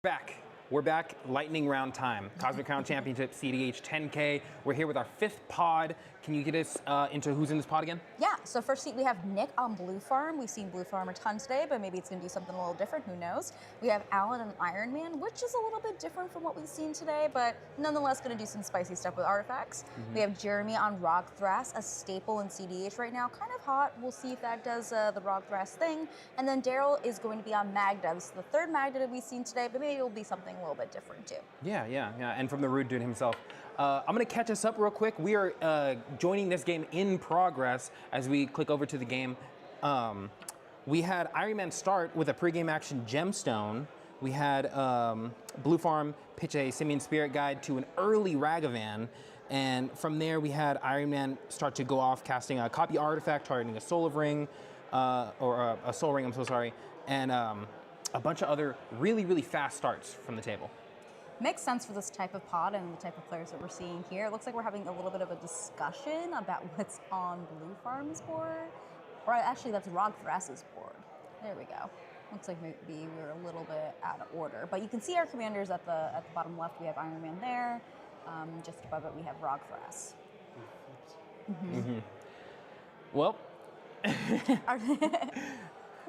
back. We're back, lightning round time. Cosmic Crown Championship, cEDH 10K. We're here with our 5th pod. Can you get us into who's in this pod again? Yeah, so first seat we have Nick on Blue Farm. We've seen Blue Farm a ton today, but maybe it's gonna do something a little different, who knows. We have Alan and Iron Man, which is a little bit different from what we've seen today, but nonetheless gonna do some spicy stuff with artifacts. We have Jeremy on Rog Thras, a staple in cEDH right now, kind of hot. We'll see if that does the Rog Thras thing. And then Daryl is going to be on Magda. This is the 3rd Magda that we've seen today, but maybe it'll be something a little bit different too. Yeah, and from the Rude Dude himself. I'm gonna catch us up real quick. We are joining this game in progress as we click over to the game. We had Iron Man start with a pregame action gemstone. We had Blue Farm pitch a Simian Spirit Guide to an early Ragavan. And from there we had Iron Man start to go off casting a copy artifact, targeting a Soul Ring, or a Soul Ring, I'm so sorry, and a bunch of other really, really fast starts from the table. Makes sense for this type of pod and the type of players that we're seeing here. It looks like we're having a little bit of a discussion about what's on Blue Farm's board. Or actually, that's Rog Thras's board. There we go. Looks like maybe we're a little bit out of order. But you can see our commanders at the bottom left. We have Iron Man there. Just above it, we have Rog Thras. Well.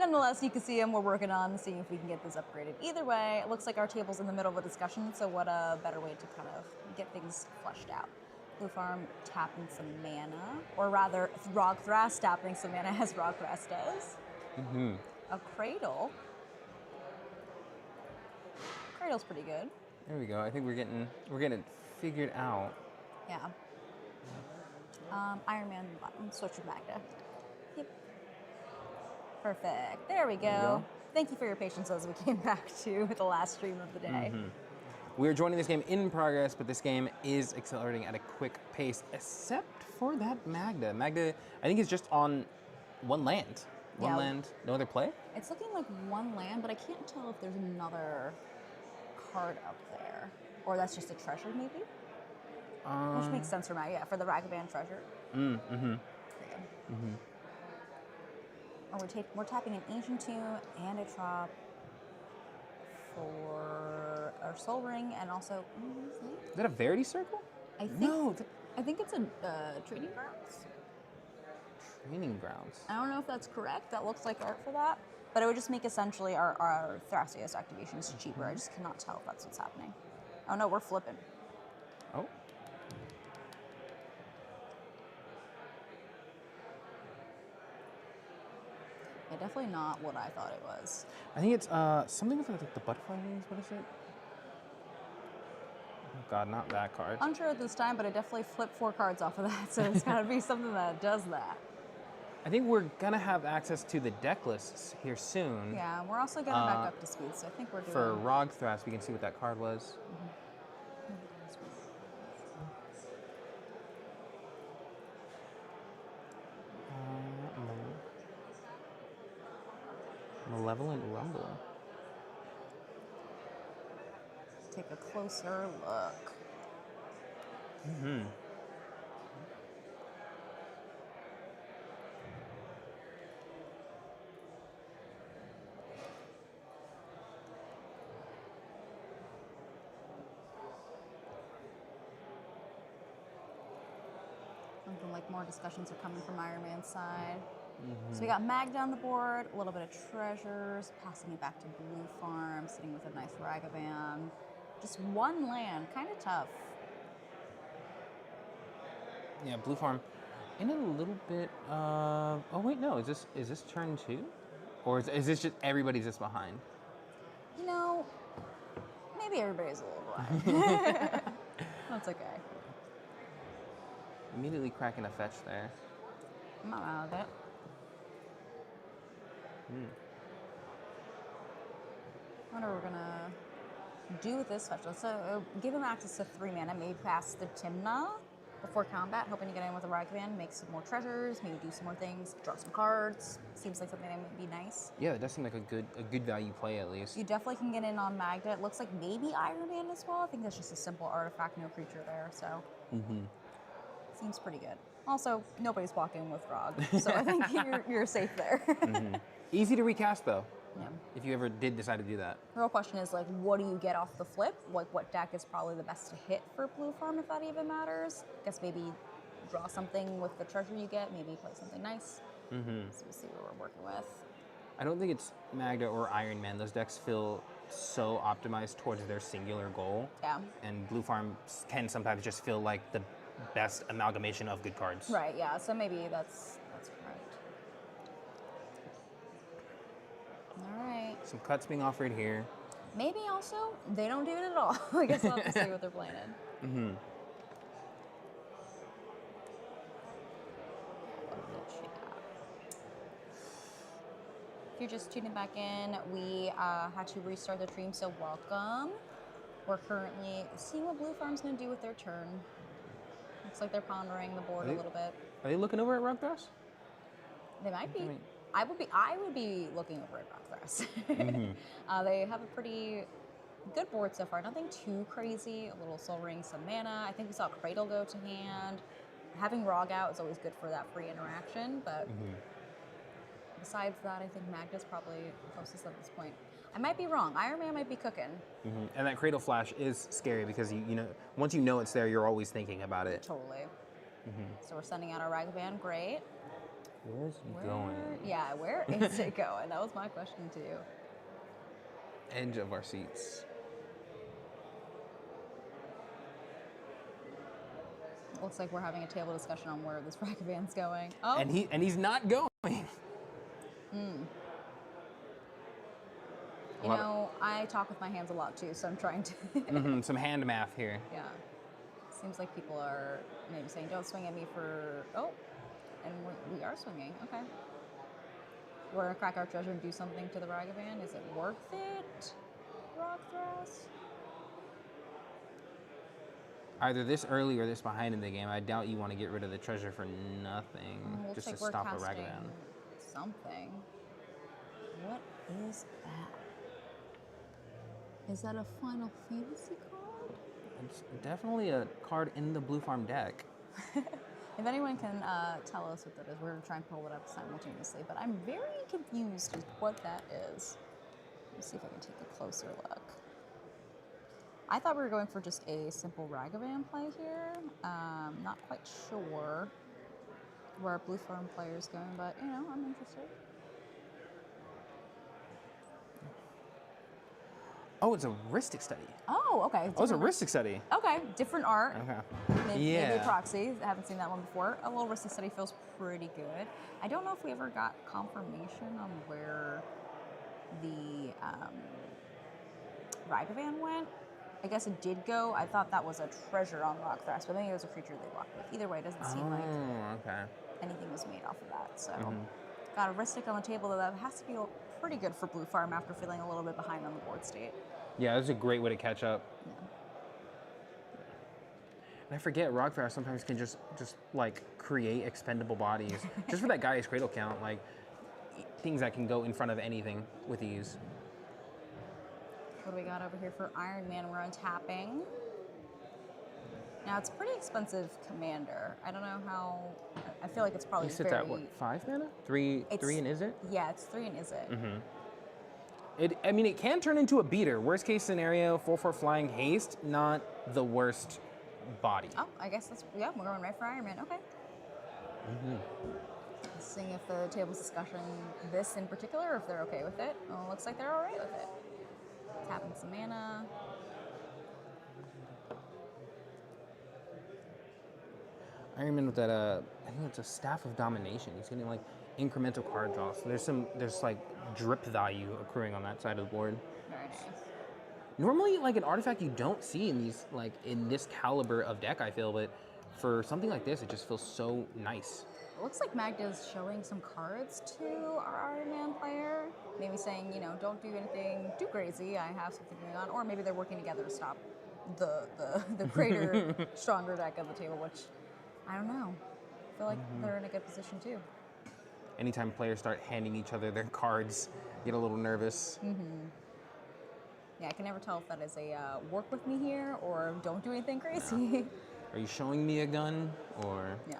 Nonetheless, you can see them. We're working on seeing if we can get this upgraded. Either way, it looks like our table's in the middle of a discussion, so what a better way to kind of get things fleshed out. Blue Farm tapping some mana, or rather, Rog Thras tapping some mana as Rog Thras does. A Cradle. Cradle's pretty good. There we go. I think we're getting it figured out. Yeah. Iron Man button, switch with Magda. Yep. Perfect. There we go. Thank you for your patience as we came back to the last stream of the day. We are joining this game in progress, but this game is accelerating at a quick pace, except for that Magda. Magda, I think, is just on one land. One land, no other play? It's looking like one land, but I can't tell if there's another card up there. Or that's just a treasure, maybe? Which makes sense for Magda, yeah, for the Ragavan treasure. Or we're tapping an Ancient Tomb and a Trop for our Soul Ring, and also, Is that a Verity Circle? I think it's a Trading Grounds. Training Grounds. I don't know if that's correct. That looks like art for that. But it would just make essentially our Thrasios activations cheaper. I just cannot tell if that's what's happening. Oh no, we're flipping. Oh. Yeah, definitely not what I thought it was. I think it's something with like the butterfly wings. What is it? Oh God, not that card. Unsure at this time, but I definitely flipped 4 cards off of that, so it's gotta be something that does that. I think we're gonna have access to the deck lists here soon. Yeah, we're also getting back up to speed, so I think we're doing... For Rog Thras, we can see what that card was. Malevolent Rumble. Take a closer look. Something like more discussions are coming from Iron Man's side. So we got Magda on the board, a little bit of treasures, passing it back to Blue Farm, sitting with a nice Ragavan. Just one land, kind of tough. Yeah, Blue Farm. In a little bit of... Oh wait, no. Is this turn 2? Or is this just everybody's just behind? You know, maybe everybody's a little behind. That's okay. Immediately cracking a fetch there. I'm not mad at it. I wonder what we're gonna do with this fetch. Let's give him access to 3 mana, maybe pass the Timna before combat, hoping to get in with a Ragavan, make some more treasures, maybe do some more things, draw some cards. Seems like something that would be nice. Yeah, that does seem like a good value play at least. You definitely can get in on Magda. It looks like maybe Iron Man as well. I think that's just a simple artifact, no creature there, so. Seems pretty good. Also, nobody's walking with Rog, so I think you're safe there. Easy to recast though. Yeah. if you ever did decide to do that. The real question is like, what do you get off the flip? Like, what deck is probably the best to hit for Blue Farm, if that even matters? I guess maybe draw something with the treasure you get. Maybe play something nice. So we'll see what we're working with. I don't think it's Magda or Iron Man. Those decks feel so optimized towards their singular goal. Yeah. And Blue Farm can sometimes just feel like the best amalgamation of good cards. Right. Yeah. So maybe that's correct. All right. Some cuts being offered here. Maybe also they don't do it at all. I guess we'll have to see what they're playing in. If you're just tuning back in, we had to restart the stream, so welcome. We're currently seeing what Blue Farm's going to do with their turn. Looks like they're pondering the board a little bit. Are they looking over at Rockthrash? They might be. mean- I would be looking over at Rockthrash. They have a pretty good board so far. Nothing too crazy. A little Soul Ring, some mana. I think we saw Cradle go to hand. Having Rog out is always good for that free interaction, but besides that, I think Magda's probably closest at this point. I might be wrong. Iron Man might be cooking. And that Cradle Flash is scary because you know once you know it's there, you're always thinking about it. Totally. So we're sending out our Ragavan. Great. Where's he going? Yeah, where is it going? That was my question too. Edge of our seats. Looks like we're having a table discussion on where this Ragavan's going. Oh, And he's not going. you know, I talk with my hands a lot too, so I'm trying to. Some hand math here. Yeah. Seems like people are maybe saying, don't swing at me for. Oh, and we are swinging. Okay. We're going to crack our treasure and do something to the Ragavan. Is it worth it, Rockthrash? Either this early or this behind in the game. I doubt you want to get rid of the treasure for nothing. Looks Just like to we're stop a casting Ragavan. something. What is that? Is that a Final Fantasy card? It's definitely a card in the Blue Farm deck. If anyone can tell us what that is, we're going to try and pull it up simultaneously, but I'm very confused as to what that is. Let's see if I can take a closer look. I thought we were going for just a simple Ragavan play here. Not quite sure where our Blue Farm player is going, but, you know, I'm interested. Oh, it's a Ristic Study. Oh, okay. Oh, it's a Ristic Study. Okay, different art. Okay. Maybe a Yeah. proxy. I haven't seen that one before. A little Ristic Study feels pretty good. I don't know if we ever got confirmation on where the Ragavan went. I guess it did go. I thought that was a treasure on Rockthrash, but maybe it was a creature they walked with. Either way, it doesn't seem like Okay. anything was made off of that. So, got a Ristic on the table, though that has to be pretty good for Blue Farm after feeling a little bit behind on the board state. Yeah, that's a great way to catch up. Yeah. And I forget, Rockthrash sometimes can just like create expendable bodies. Just for that guy's Cradle count, like things that can go in front of anything with ease. What do we got over here for Iron Man? We're untapping. Now, it's a pretty expensive commander. I don't know how... I feel like it's probably He sits very... at what, 5 mana? Three and is it? Yeah, it's 3 and is it? I mean, it can turn into a beater. Worst case scenario, 4/4 flying haste, not the worst body. Oh, I guess that's... Yeah, we're going right for Iron Man. Okay. Seeing if the table's discussion this in particular, or if they're okay with it. Oh, looks like they're all right with it. Tapping some mana. Iron Man with that, I think it's a Staff of Domination. He's getting like incremental card draw. So there's like drip value accruing on that side of the board. Very nice. Normally, like an artifact you don't see in these, like in this caliber of deck, I feel, but for something like this, it just feels so nice. It looks like Magda's showing some cards to our Iron Man player. Maybe saying, you know, don't do anything too crazy. I have something going on. Or maybe they're working together to stop the greater, stronger deck of the table, which I don't know. I feel like they're in a good position too. Anytime players start handing each other their cards, get a little nervous. Yeah, I can never tell if that is a work with me here or don't do anything crazy. Are you showing me a gun or? No.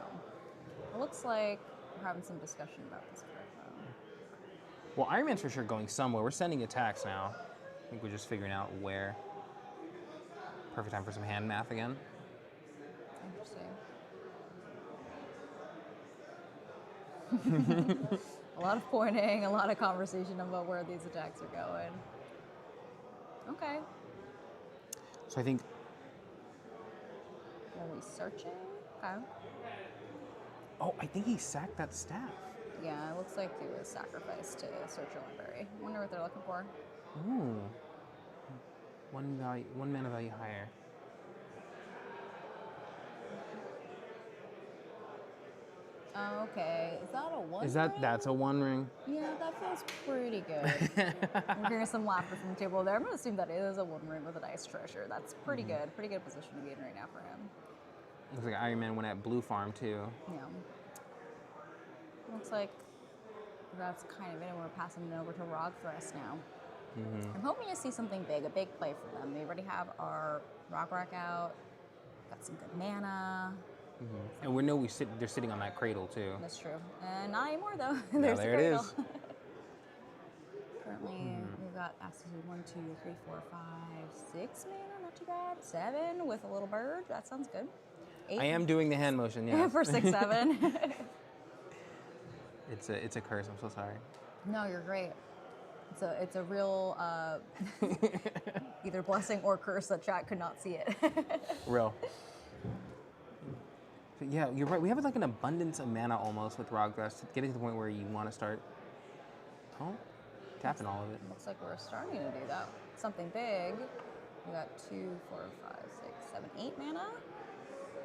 It looks like we're having some discussion about this card, though. Well, Iron Man's for sure going somewhere. We're sending attacks now. I think we're just figuring out where. Perfect time for some hand math again. Interesting. A lot of pointing, a lot of conversation about where these attacks are going. Okay. So I think. Are we searching? Okay. Oh, I think he sacked that staff. Yeah, it looks like it was sacrificed to search your library. I wonder what they're looking for. Ooh. One mana value higher. Okay, is that a one? That's a one ring? Yeah, that feels pretty good. We're hearing some laughter from the table there. I'm gonna assume that it is a one ring with a nice treasure. That's pretty good. Pretty good position to be in right now for him. Looks like Iron Man went at blue farm too. Yeah. Looks like that's kind of it. We're passing it over to Rogthrust now. I'm hoping to see something big, a big play for them. We already have our Rock out. Got some good mana. And we know they're sitting on that cradle too. That's true. And not anymore though. Now There's there the it cradle. is. Currently, we've got access to 1, 2, 3, 4, 5, 6 mana. Not too bad. 7 with a little bird. That sounds good. 8 I am doing the hand motion, yeah. for 6, 7. It's a curse. I'm so sorry. No, you're great. It's a real either blessing or curse that chat could not see it. Real. So yeah, you're right. We have like an abundance of mana almost with Rogthrust, getting to the point where you want to start. Oh, tapping all of it. Looks like we're starting to do that. Something big. We got 2, 4, 5, 6, 7, 8 mana.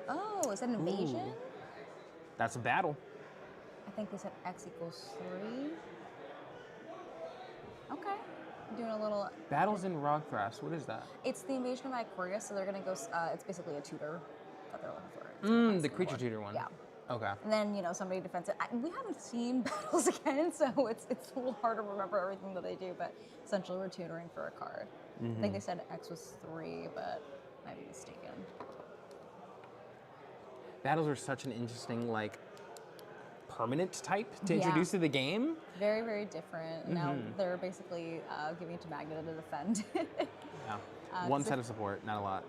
Oh, is that an invasion? Ooh. That's a battle. I think they said X equals 3. Okay. Doing a little. Battles in Rogthrust. What is that? It's the invasion of Ikoria, so they're gonna go. It's basically a tutor that they're looking for. The creature tutor one. Yeah. Okay. And then somebody defends it. We haven't seen battles again, so it's a little hard to remember everything that they do. But essentially, we're tutoring for a card. I think they said X was 3, but I might be mistaken. Battles are such an interesting permanent type to introduce to the game. Very, very different. Now they're basically giving it to Magna to defend. Yeah. One set of support, not a lot.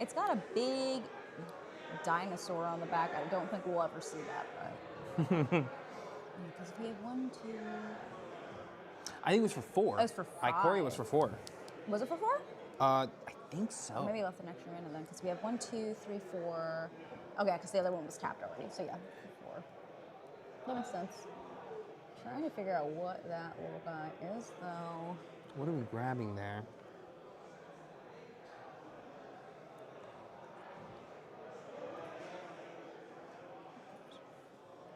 It's got a big dinosaur on the back. I don't think we'll ever see that, but because we have 1, 2. I think it was for 4. It was for 5. Ikoria was for 4. Was it for 4? I think so. Or maybe left an extra mana then, because we have 1, 2, 3, 4. Okay, because the other one was tapped already. So yeah, 4. That makes sense. Trying to figure out what that little guy is, though. What are we grabbing there?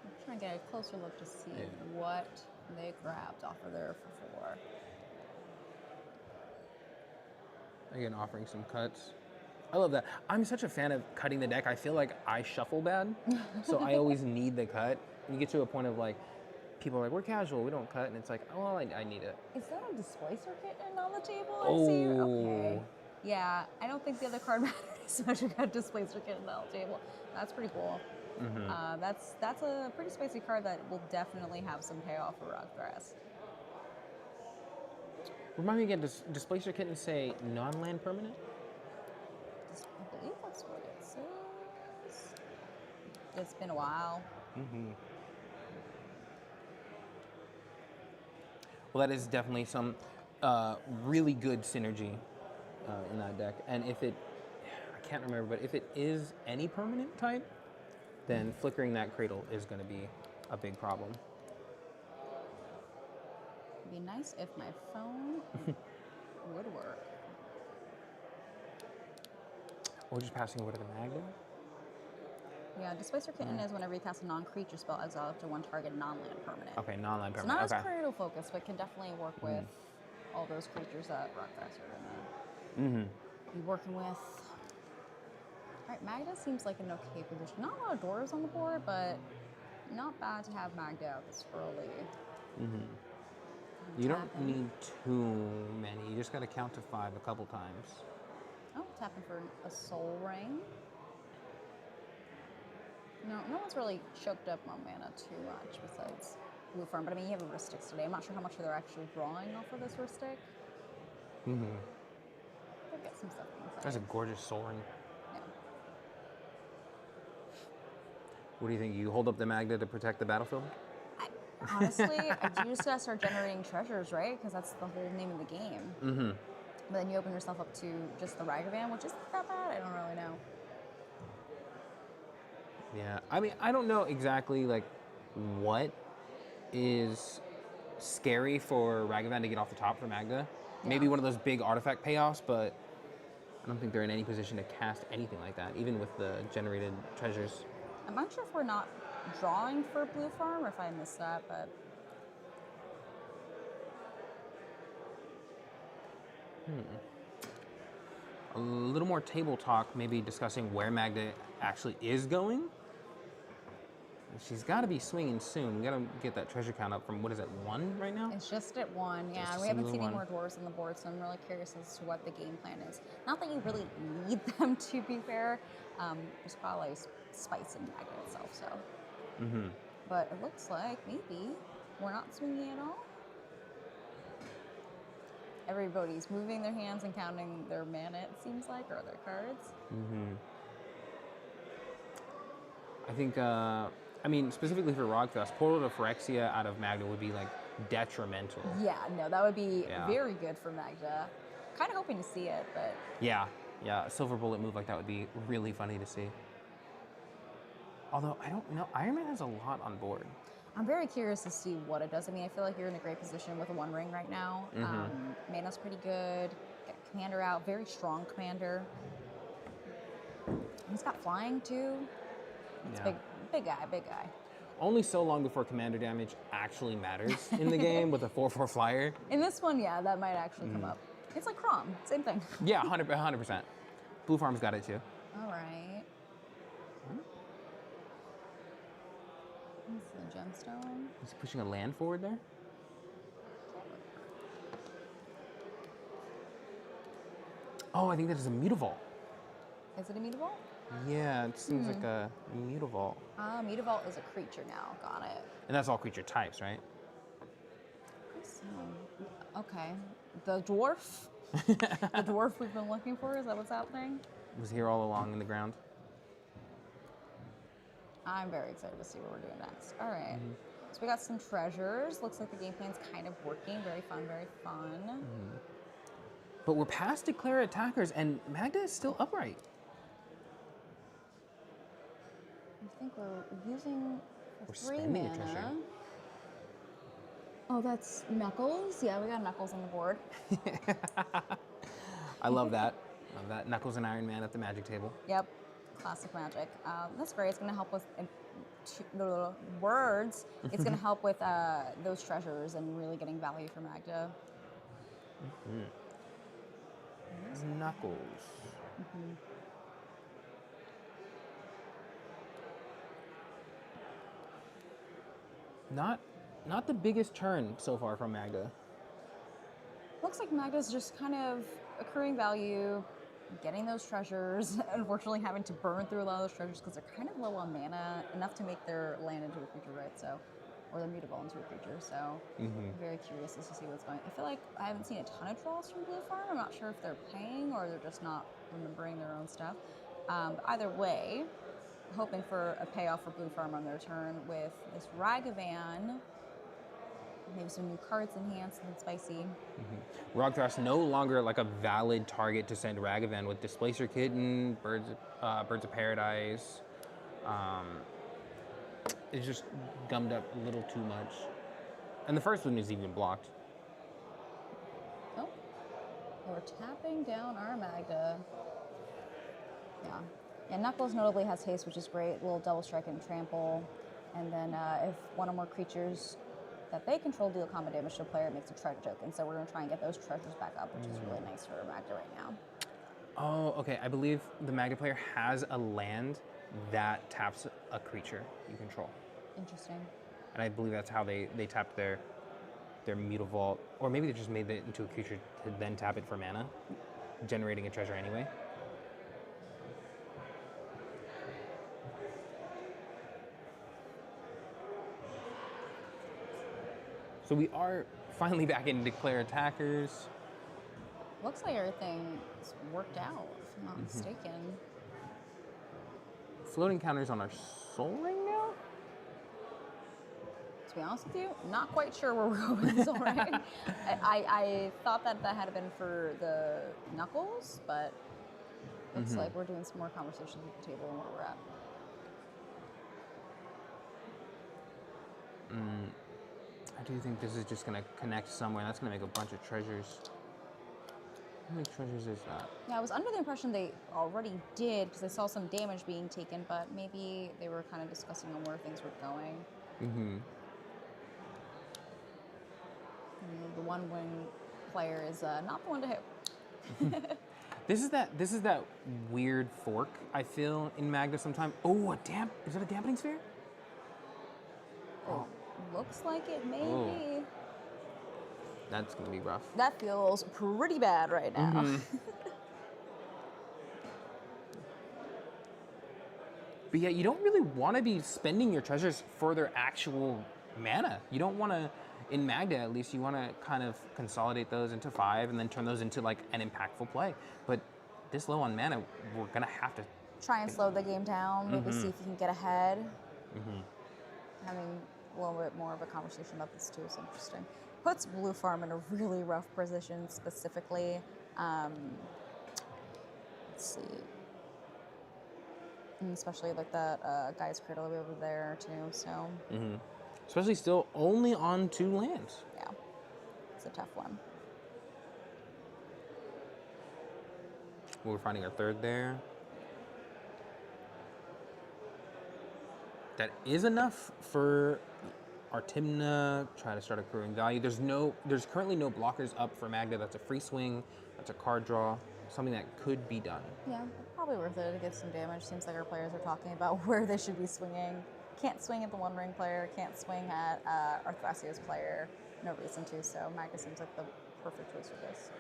I'm trying to get a closer look to see what they grabbed off of there for 4. Again, offering some cuts. I love that. I'm such a fan of cutting the deck. I feel like I shuffle bad, so I always need the cut. And you get to a point of people are like, we're casual, we don't cut, and it's like, oh, well, I need it. Is that a displacer kitten on the table? I see. Okay. Yeah, I don't think the other card matters as much. We got displacer kitten on the table. That's pretty cool. That's a pretty spicy card that will definitely have some payoff for Rogthrust. Remind me again, does Displacer Kitten say non-land permanent? I believe that's what it says. It's been a while. Well, that is definitely some really good synergy in that deck. And if it, I can't remember, but if it is any permanent type, then flickering that cradle is going to be a big problem. It'd be nice if my phone would work. Or just passing over to the Magna? Yeah, Displacer Kitten is whenever you cast a non-creature spell, exile up to 1 target non-land permanent. Okay, non-land So permanent. not as cradle focused, but can definitely work with all those creatures that Rogthrust are going to be working with. All right, Magda seems like an okay position. Not a lot of doors on the board, but not bad to have Magda out this early. You don't need too many. You just got to count to 5 a couple times. Oh, tapping for a soul ring. No one's really choked up on mana too much besides blue farm, but I mean, you have heuristics today. I'm not sure how much they're actually drawing off of this heuristic. Mm-hmm. They'll get some stuff inside. That's a gorgeous Soul Ring. Yeah. What do you think? You hold up the Magda to protect the battlefield? Honestly, I do just gotta start generating treasures, right? Because that's the whole name of the game. Mm-hmm. But then you open yourself up to just the Ragavan, which isn't that bad. I don't really know. Yeah, I mean, I don't know exactly like what is scary for Ragavan to get off the top for Magda. Yeah. Maybe one of those big artifact payoffs, but I don't think they're in any position to cast anything like that, even with the generated treasures. I'm not sure if we're not drawing for blue farm or if I missed that, but A little more table talk, maybe discussing where Magda actually is going. She's got to be swinging soon. We got to get that treasure count up from, what is it, 1 right now? it's just at 1. Yeah, Just a we haven't single seen any one. more dwarves on the board, so I'm really curious as to what the game plan is. Not that you really need them, to be fair. There's probably spice in Magda itself, so. Mm-hmm. But it looks like maybe we're not swinging at all. Everybody's moving their hands and counting their mana, it seems like, or their cards. Mm-hmm. I think, I mean, specifically for Rogthus, Portal to Phyrexia out of Magda would be like detrimental. Yeah, no, that would be Yeah. very good for Magda. Kind of hoping to see it, but Yeah, a Silver Bullet move like that would be really funny to see. Although, I don't know, Iron Man has a lot on board. I'm very curious to see what it does. I mean, I feel like you're in a great position with a 1 ring right now. Mana's pretty good. Got commander out, very strong commander. He's got flying too. It's Yeah. big guy. Only so long before commander damage actually matters in the game with a 4/4 flyer. In this one, yeah, that might actually come up. It's like Crom, same thing. Yeah, 100%. Blue Farm's got it too. All right. What's the gemstone? He's pushing a land forward there. Oh, I think that is a Mutavault. Is it a Mutavault? Yeah, it seems like a Mutavault. Mutavault is a creature now. Got it. And that's all creature types, right? So, okay. The dwarf? The dwarf we've been looking for? Is that what's happening? It was here all along in the ground. I'm very excited to see what we're doing next. All right. So we got some treasures. Looks like the game plan's kind of working. Very fun, very fun. But we're past declare attackers, and Magda is still upright. I think we're using We're 3 spending a mana. treasure. Oh, that's Knuckles. Yeah, we got Knuckles on the board. I love that. Love that. Knuckles and Iron Man at the magic table. Yep, classic magic. That's great. It's going to help with the words. It's going to help with those treasures and really getting value for Magda. Knuckles. Not the biggest turn so far from Magda. Looks like Magda's just kind of accruing value, getting those treasures, unfortunately having to burn through a lot of those treasures because they're kind of low on mana, enough to make their land into a creature, right? So, or their Mutavault into a creature. So, I'm very curious as to see what's going on. I feel like I haven't seen a ton of draws from Blue Farm. I'm not sure if they're paying or they're just not remembering their own stuff. But either way, hoping for a payoff for Blue Farm on their turn with this Ragavan. Maybe some new cards in hand, something spicy. Rogthras no longer like a valid target to send Ragavan with Displacer Kitten, Birds of Paradise. It's just gummed up a little too much. And the first one is even blocked. Oh, we're tapping down our Magda. Yeah, Knuckles notably has haste, which is great. A little double strike and trample. And then if one or more creatures that they control deal combat damage to a player, it makes a treasure token. So we're going to try and get those treasures back up, which is really nice for Magda right now. Oh, okay. I believe the Magda player has a land that taps a creature you control. Interesting. And I believe that's how they tapped their Mutavault. Or maybe they just made it into a creature to then tap it for mana, generating a treasure anyway. So we are finally back in declare attackers. Looks like everything's worked out, if I'm not mistaken. Floating counters on our Soul Ring now? To be honest with you, not quite sure where we're going. So right, I thought that had been for the Knuckles, but looks like we're doing some more conversations at the table and where we're at. I do think this is just going to connect somewhere. That's going to make a bunch of treasures. How many treasures is that? Yeah, I was under the impression they already did because I saw some damage being taken, but maybe they were kind of discussing on where things were going. The one wing player is not the one to hit. This is that weird fork I feel in Magda sometimes. Oh, is that a dampening sphere? Oh, looks like it may Oh. be. That's gonna be rough. That feels pretty bad right now. But yeah, you don't really want to be spending your treasures for their actual mana. You don't want to, in Magda at least, you want to kind of consolidate those into 5 and then turn those into like an impactful play. But this low on mana, we're gonna have to Try and slow the game down, maybe see if you can get ahead. Having a little bit more of a conversation about this too is interesting. Puts Blue Farm in a really rough position specifically. Let's see. And especially like that guy's cradle over there too, so. especially still only on 2 lands. Yeah, it's a tough one. We're finding our 3rd there. That is enough for Artimna. Try to start accruing value. There's currently no blockers up for Magda. That's a free swing. That's a card draw. Something that could be done. Yeah, probably worth it to get some damage. Seems like our players are talking about where they should be swinging. Can't swing at the One Ring player. Can't swing at our Thrasios player. No reason to. So Magda seems like the perfect choice for this.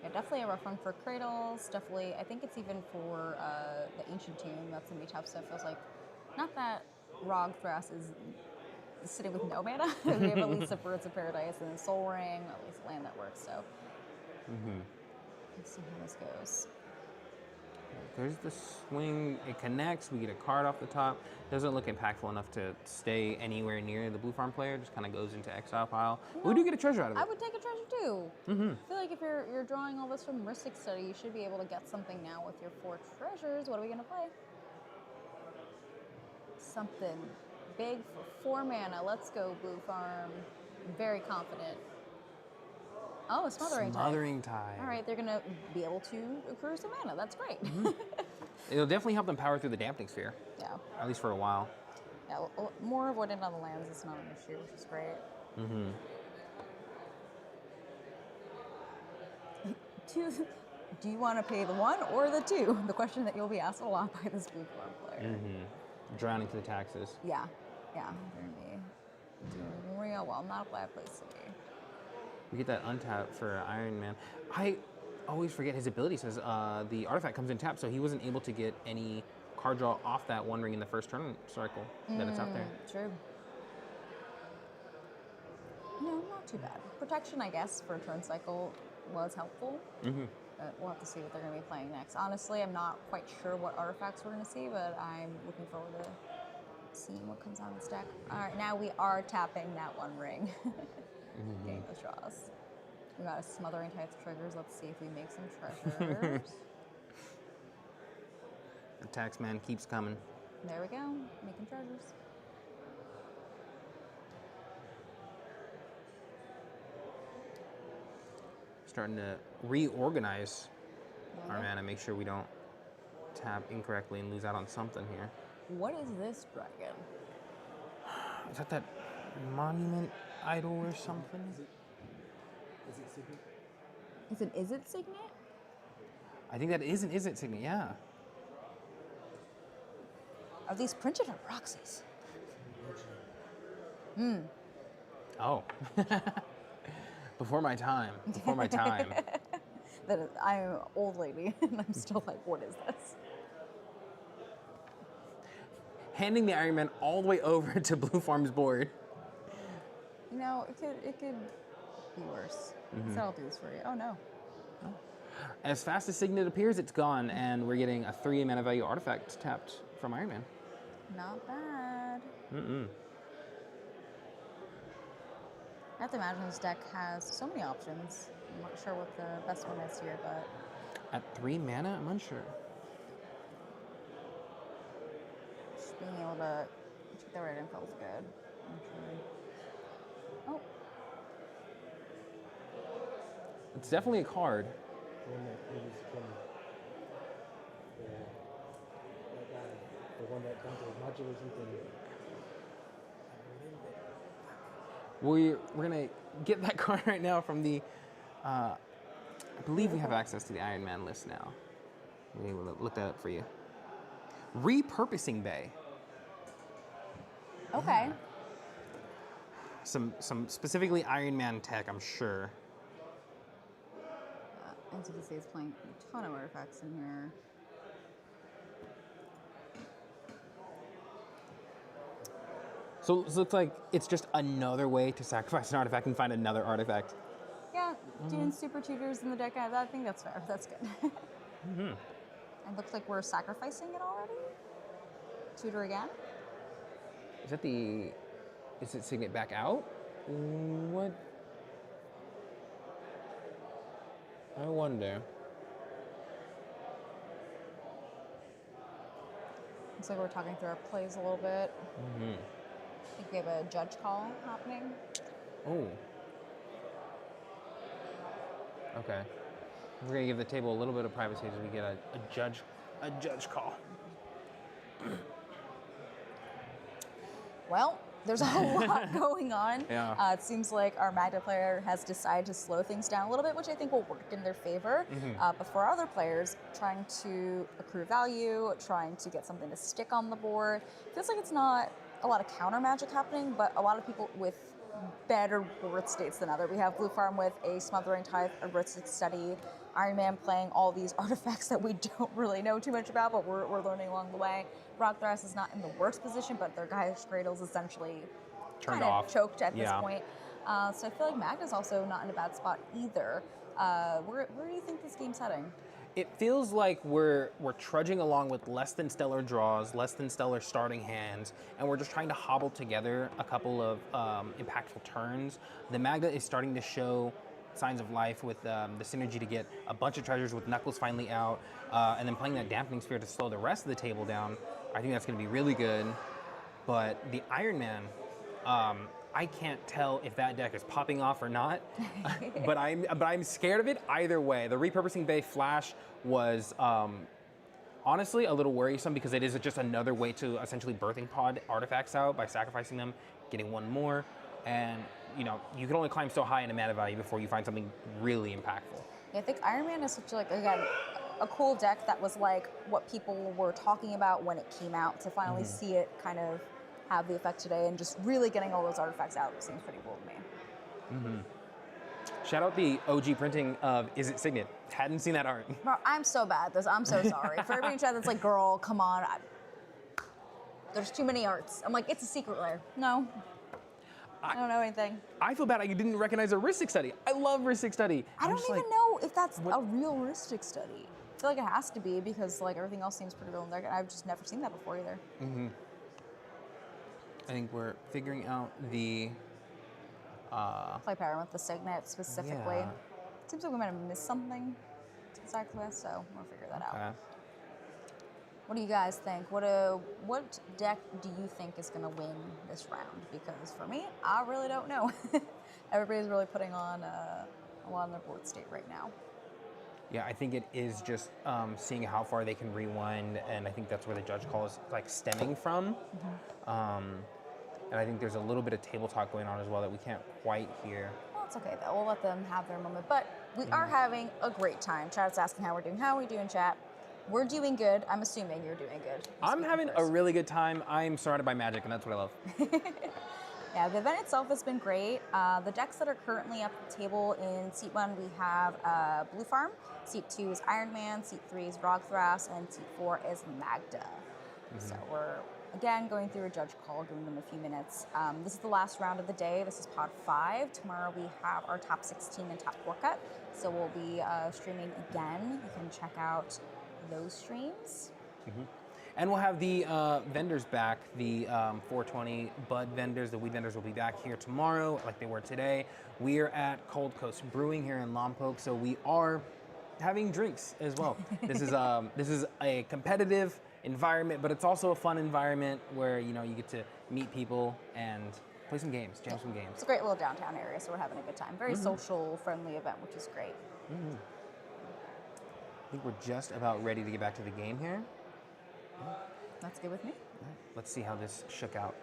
Yeah, definitely a rough one for Cradles. Definitely, I think it's even for the Ancient Tomb. That's gonna be tough. So it feels like not that Rog Thras is sitting with no mana. We have at least a Birds of Paradise and then Soul Ring, at least land that works. So let's see how this goes. There's the swing. It connects. We get a card off the top. Doesn't look impactful enough to stay anywhere near the blue farm player. Just kind of goes into exile pile. But we do get a treasure out of it. I would take a treasure too. I feel like if you're drawing all this from Mystic Study, you should be able to get something now with your 4 treasures. What are we gonna play? Something big for 4 mana. Let's go, Blue Farm. Very confident. Oh, a Smothering Tide. Smothering Tide. All right, they're gonna be able to accrue some mana. That's great. It'll definitely help them power through the dampening sphere. Yeah. At least for a while. Yeah, more avoidant on the lands is not an issue, which is great. Do you want to pay the 1 or the 2? The question that you'll be asked a lot by this Blue Farm player. Drowning to the taxes. Yeah, they're gonna be doing real well. Not a bad place to be. We get that untap for Iron Man. I always forget his ability says the artifact comes in tap, so he wasn't able to get any card draw off that One Ring in the first turn cycle that it's out there. True. No, not too bad. Protection, I guess, for a turn cycle was helpful. We'll have to see what they're going to be playing next. Honestly, I'm not quite sure what artifacts we're going to see, but I'm looking forward to seeing what comes on this deck. All right, now we are tapping that One Ring. Getting those draws. We got a Smothering Tides triggers. Let's see if we make some treasures. The taxman keeps coming. There we go, making treasures. Starting to reorganize our mana, make sure we don't tap incorrectly and lose out on something here. What is this dragon? Is that monument idol or something? Is it Signet? I think that is an Is It Signet, yeah. Are these printed or proxies? Oh. Before my time. that I'm an old lady and I'm still like, what is this? Handing the Iron Man all the way over to Blue Farm's board. You know, it could be worse. So I'll do this for you. Oh no. As fast as Signet appears, it's gone, and we're getting a 3 mana value artifact tapped from Iron Man. Not bad. Mm-mm. I have to imagine this deck has so many options. I'm not sure what the best one is here, but... At 3 mana? I'm unsure. Just being able to check the right info is good. Oh. It's definitely a card. One that is from the one that comes with modular something. We're gonna get that card right now from the. I believe we have access to the Iron Man list now. We will look that up for you. Repurposing Bay. Okay. Some specifically Iron Man tech, I'm sure. As you can see, it's playing a ton of artifacts in here. So it looks like it's just another way to sacrifice an artifact and find another artifact. Yeah, doing super tutors in the deck, I think that's fair. That's good. It looks like we're sacrificing it already. Tutor again. Is it Signet back out? What? I wonder. Looks like we're talking through our plays a little bit. I think we have a judge call happening. Oh. Okay. We're gonna give the table a little bit of privacy as we get a judge call. Well, there's a lot going on. Yeah. It seems like our Magda player has decided to slow things down a little bit, which I think will work in their favor. But for our other players, trying to accrue value, trying to get something to stick on the board, feels like it's not a lot of counter magic happening, but a lot of people with better birth states than other. We have Blue Farm with a Smothering Tithe, a Rhythmic Study, Iron Man playing all these artifacts that we don't really know too much about, but we're learning along the way. Rock Thrash is not in the worst position, but their Gaia's Cradle is essentially Turned kind of off. choked at this Yeah. point. So I feel like Magda's also not in a bad spot either. Where do you think this game's heading? It feels like we're trudging along with less than stellar draws, less than stellar starting hands, and we're just trying to hobble together a couple of impactful turns. The Magda is starting to show signs of life with the synergy to get a bunch of treasures with Knuckles finally out, and then playing that Dampening Sphere to slow the rest of the table down. I think that's going to be really good. But the Iron Man, I can't tell if that deck is popping off or not, but I'm scared of it either way. The Repurposing Bay Flash was honestly a little worrisome because it is just another way to essentially birthing pod artifacts out by sacrificing them, getting one more, and you know you can only climb so high in a mana value before you find something really impactful. Yeah, I think Iron Man is such again a cool deck that was like what people were talking about when it came out. To finally see it kind of have the effect today and just really getting all those artifacts out seems pretty cool to me. Shout out the OG printing of Is It Signet. Hadn't seen that art. Bro, I'm so bad at this. I'm so sorry. For everybody in chat that's like, girl, come on. There's too many arts. I'm like, it's a secret lair. No. I don't know anything. I feel bad I didn't recognize a Rhystic Study. I love Rhystic Study. I don't just even like, know if that's a real Rhystic Study. I feel like it has to be because like everything else seems pretty real in there. I've just never seen that before either. I think we're figuring out the Play pattern with the Signet specifically. Yeah. Seems like we might have missed something exactly, so we'll figure that out. What do you guys think? What deck do you think is going to win this round? Because for me, I really don't know. Everybody's really putting on a lot on their board state right now. Yeah, I think it is just seeing how far they can rewind, and I think that's where the judge call is like stemming from. And I think there's a little bit of table talk going on as well that we can't quite hear. Well, it's okay though. We'll let them have their moment. But we are having a great time. Chat's asking how we're doing. How are we doing, chat? We're doing good. I'm assuming you're doing good. I'm having a really good time. I'm surrounded by magic, and that's what I love. Yeah, the event itself has been great. The decks that are currently at the table in Seat 1, we have Blue Farm. Seat 2 is Iron Man. Seat 3 is Rogthras. And Seat 4 is Magda. So we're, again, going through a judge call, giving them a few minutes. This is the last round of the day. This is Pod 5. Tomorrow we have our top 16 and top 4 cut. So we'll be streaming again. You can check out those streams. And we'll have the vendors back, the 420 bud vendors, the weed vendors will be back here tomorrow like they were today. We are at Cold Coast Brewing here in Lompoc, so we are having drinks as well. This is a competitive environment, but it's also a fun environment where you get to meet people and play some games, jam some games. It's a great little downtown area, so we're having a good time. Very social, friendly event, which is great. I think we're just about ready to get back to the game here. That's good with me. Let's see how this shook out.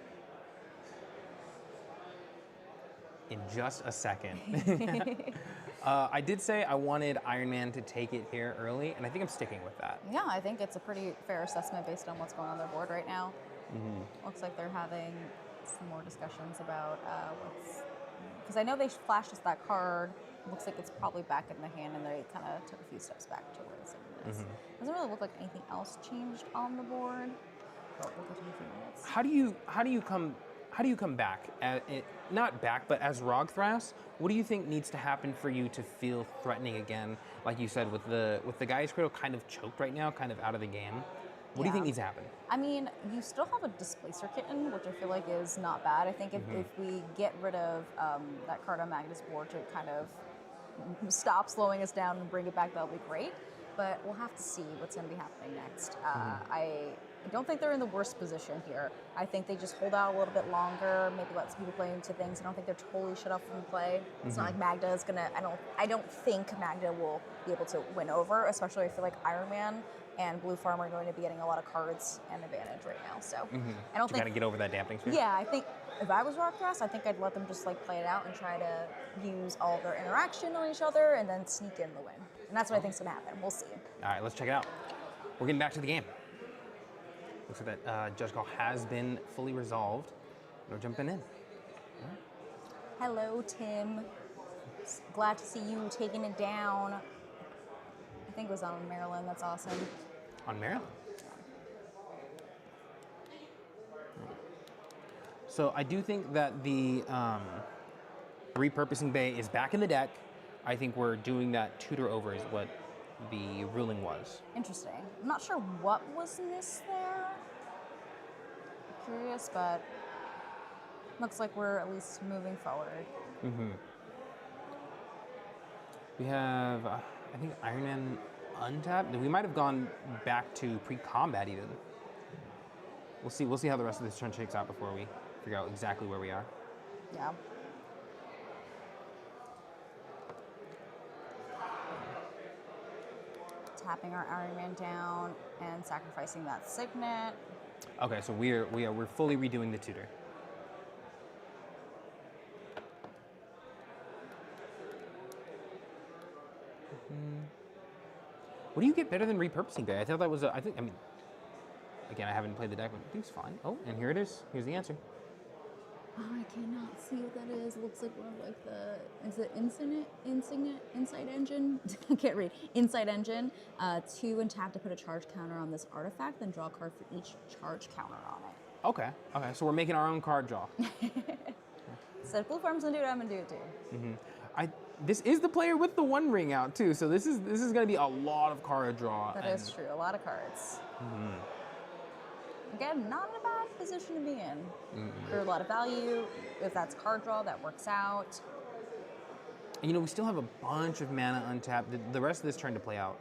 In just a second. I did say I wanted Iron Man to take it here early, and I think I'm sticking with that. Yeah, I think it's a pretty fair assessment based on what's going on their board right now. Looks like they're having some more discussions about what's... Because I know they flashed us that card. Looks like it's probably back in the hand, and they kind of took a few steps back to where the signet is. Doesn't really look like anything else changed on the board. But we'll continue for minutes. How do you come back? Not back, but as Rogthras, what do you think needs to happen for you to feel threatening again? Like you said, with the Gaia's Cradle kind of choked right now, kind of out of the game. What do you think needs to happen? I mean, you still have a Displacer Kitten, which I feel like is not bad. I think if we get rid of that card on Magda's board to kind of stop slowing us down and bring it back, that'll be great. But we'll have to see what's going to be happening next. I don't think they're in the worst position here. I think they just hold out a little bit longer, maybe let some people play into things. I don't think they're totally shut off from play. It's not like Magda is gonna. I don't think Magda will be able to win over. Especially, I feel like Iron Man and Blue Farm are going to be getting a lot of cards and advantage right now. So I don't think. Got to get over that dampening sphere. Yeah, I think if I was Rogthras, I think I'd let them just like play it out and try to use all of their interaction on each other and then sneak in the win. And that's what I think's gonna happen. We'll see. All right, let's check it out. We're getting back to the game. Looks like that judge call has been fully resolved. We're jumping in. Hello, Tim. Glad to see you taking it down. I think it was on Maryland. That's awesome. On Maryland? So I do think that the repurposing bay is back in the deck. I think we're doing that tutor over is what the ruling was. Interesting. I'm not sure what was missed there. Curious, but looks like we're at least moving forward. We have, I think, Iron Man untapped. We might have gone back to pre-combat even. We'll see. We'll see how the rest of this turn shakes out before we figure out exactly where we are. Yeah. Tapping our Iron Man down and sacrificing that signet. Okay, so we're fully redoing the tutor. What do you get better than repurposing day? I thought that was I mean, again, I haven't played the deck, but I think it's fine. Oh, and here it is. Here's the answer. Oh, I cannot see what that is. It looks like one of like the, is it Insight Engine? I can't read. Insight Engine. 2 and tap to put a charge counter on this artifact, then draw a card for each charge counter on it. Okay, so we're making our own card draw. So if Blue Farm's gonna do it, I'm gonna do it too. This is the player with the One Ring out too, so this is gonna be a lot of card draw. That is true, a lot of cards. Again, not in a bad position to be in. There's a lot of value. If that's card draw, that works out. And we still have a bunch of mana untapped. The rest of this turn to play out.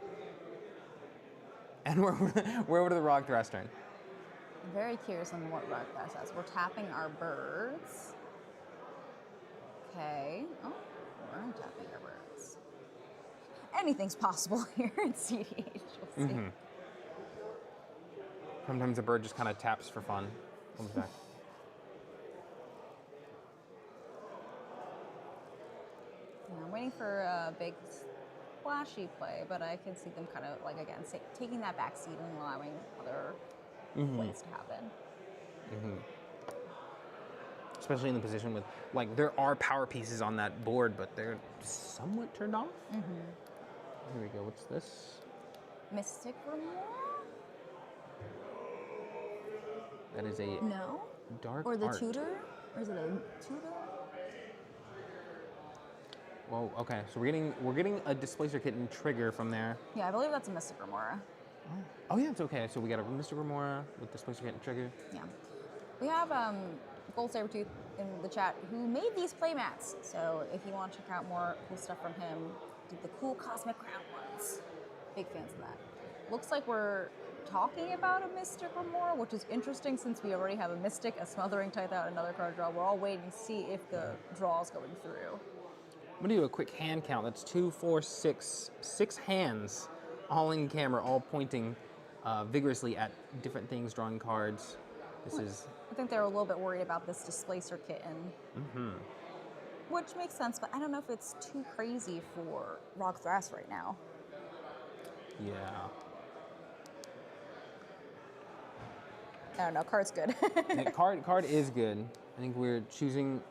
And we're over to the Rogthras turn. I'm very curious on what Rogthras has. We're tapping our birds. Okay. Oh, we're untapping our birds. Anything's possible here in cEDH. We'll see. Sometimes a bird just kind of taps for fun. Comes back. Yeah, I'm waiting for a big flashy play, but I can see them kind of like again taking that back seat and allowing other plays to happen. especially in the position with, like, there are power pieces on that board, but they're somewhat turned off. Here we go. What's this? Mystic Remora? That is a No. dark Or the art. tutor? Or is it a tutor? Whoa. Okay. So we're getting a displacer kit and trigger from there. Yeah, I believe that's a Mystic Remora. Oh yeah, it's okay. So we got a Mystic Remora with displacer kit and trigger. Yeah. We have Gold Sabretooth in the chat who made these playmats. So if you want to check out more cool stuff from him, did the cool Cosmic Crown ones. Big fans of that. Looks like we're talking about a Mystic Remora, which is interesting since we already have a Mystic, a Smothering Tithe out, another card draw. We're all waiting to see if the draw is going through. I'm gonna do a quick hand count. That's 2, 4, 6, 6 hands, all in camera, all pointing vigorously at different things, drawing cards. This is. I think they're a little bit worried about this Displacer kitten. Which makes sense, but I don't know if it's too crazy for Rock Thrass right now. Yeah. I don't know, card's good. The card is good. I think we're choosing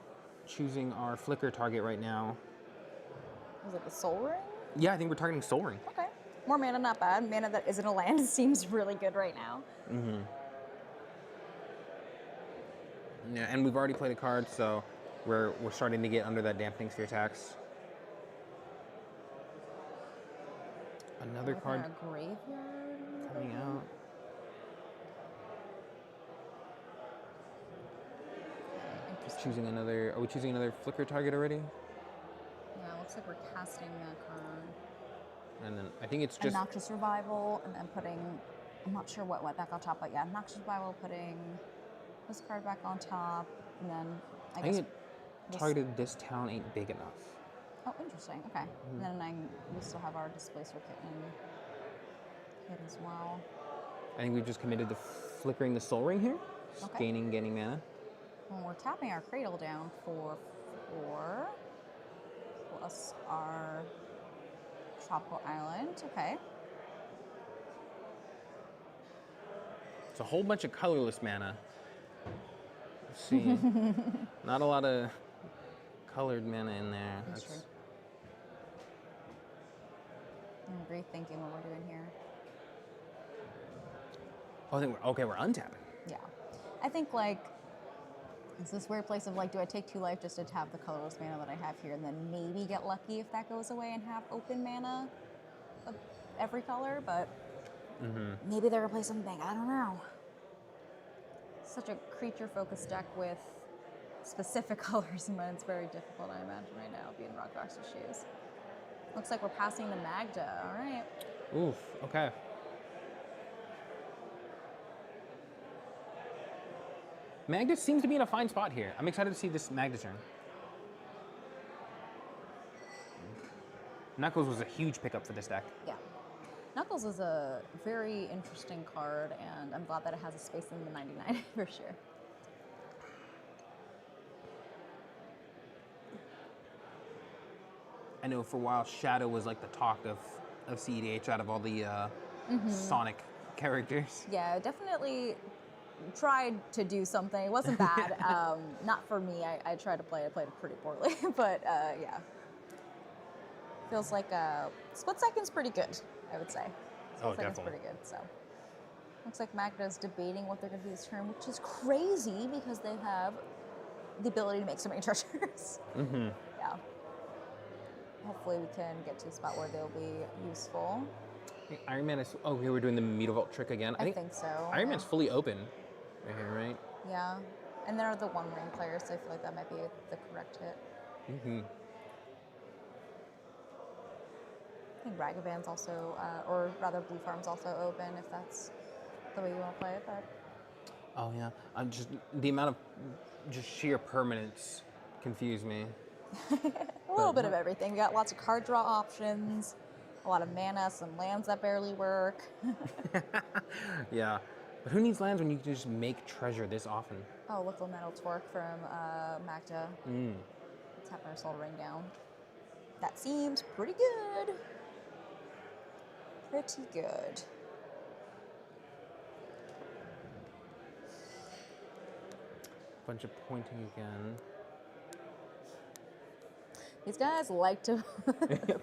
our flicker target right now. Was it the Soul Ring? Yeah, I think we're targeting Soul Ring. Okay. More mana, not bad. Mana that isn't a land seems really good right now. Yeah, and we've already played a card, so we're starting to get under that dampening sphere tax. Another card A graveyard. coming out. Choosing another. Are we choosing another flicker target already? Yeah, looks like we're casting that card. And then I think it's just. Noxious Revival, and then putting. I'm not sure what went back on top, but yeah, Noxious Revival, putting this card back on top, and then I guess. think targeted this town ain't big enough. Oh, interesting. Okay. And then we still have our Displacer kit as well. I think we've just committed to flickering the Soul Ring here. Just Okay. gaining mana. Well, we're tapping our Cradle down for 4, plus our Tropical Island. Okay. It's a whole bunch of colorless mana. Let's see. Not a lot of colored mana in there. That's true. I'm rethinking what we're doing here. Oh, I think we're untapping. Yeah. I think, like, it's this weird place of, like, do I take 2 life just to tap the colorless mana that I have here and then maybe get lucky if that goes away and have open mana of every color, but maybe they're gonna play something big. I don't know. Such a creature-focused deck with specific colors, and it's very difficult, I imagine, right now, being Rock Rox's shoes. Looks like we're passing the Magda. All right. Oof. Okay. Magda seems to be in a fine spot here. I'm excited to see this Magda turn. Knuckles was a huge pickup for this deck. Yeah. Knuckles is a very interesting card, and I'm glad that it has a space in the 99 for sure. I know for a while Shadow was like the talk of cEDH out of all the Sonic characters. Yeah, definitely tried to do something. It wasn't bad. Not for me. I tried to play it. I played it pretty poorly, but yeah. Feels like split second's pretty good, I would say. Oh, Split second's definitely. pretty good, so. Looks like Magda's debating what they're going to do this turn, which is crazy because they have the ability to make so many treasures. Yeah. Hopefully we can get to a spot where they'll be useful. Iron Man is. Oh, okay, we're doing the Mutavault trick again. I think so. Iron Man's fully open right here, right? Yeah. And they're the one-ring players, so I feel like that might be the correct hit. I think Ragavan's also, or rather Blue Farm's also open if that's the way you want to play it, but. Oh yeah. I'm just the amount of just sheer permanence confused me. A little bit of everything. We got lots of card draw options, a lot of mana, some lands that barely work. Yeah. But who needs lands when you can just make treasure this often? Oh, Little Metal Torque from Magda. Let's have our Soul Ring down. That seems pretty good. Pretty good. Bunch of pointing again. These guys like to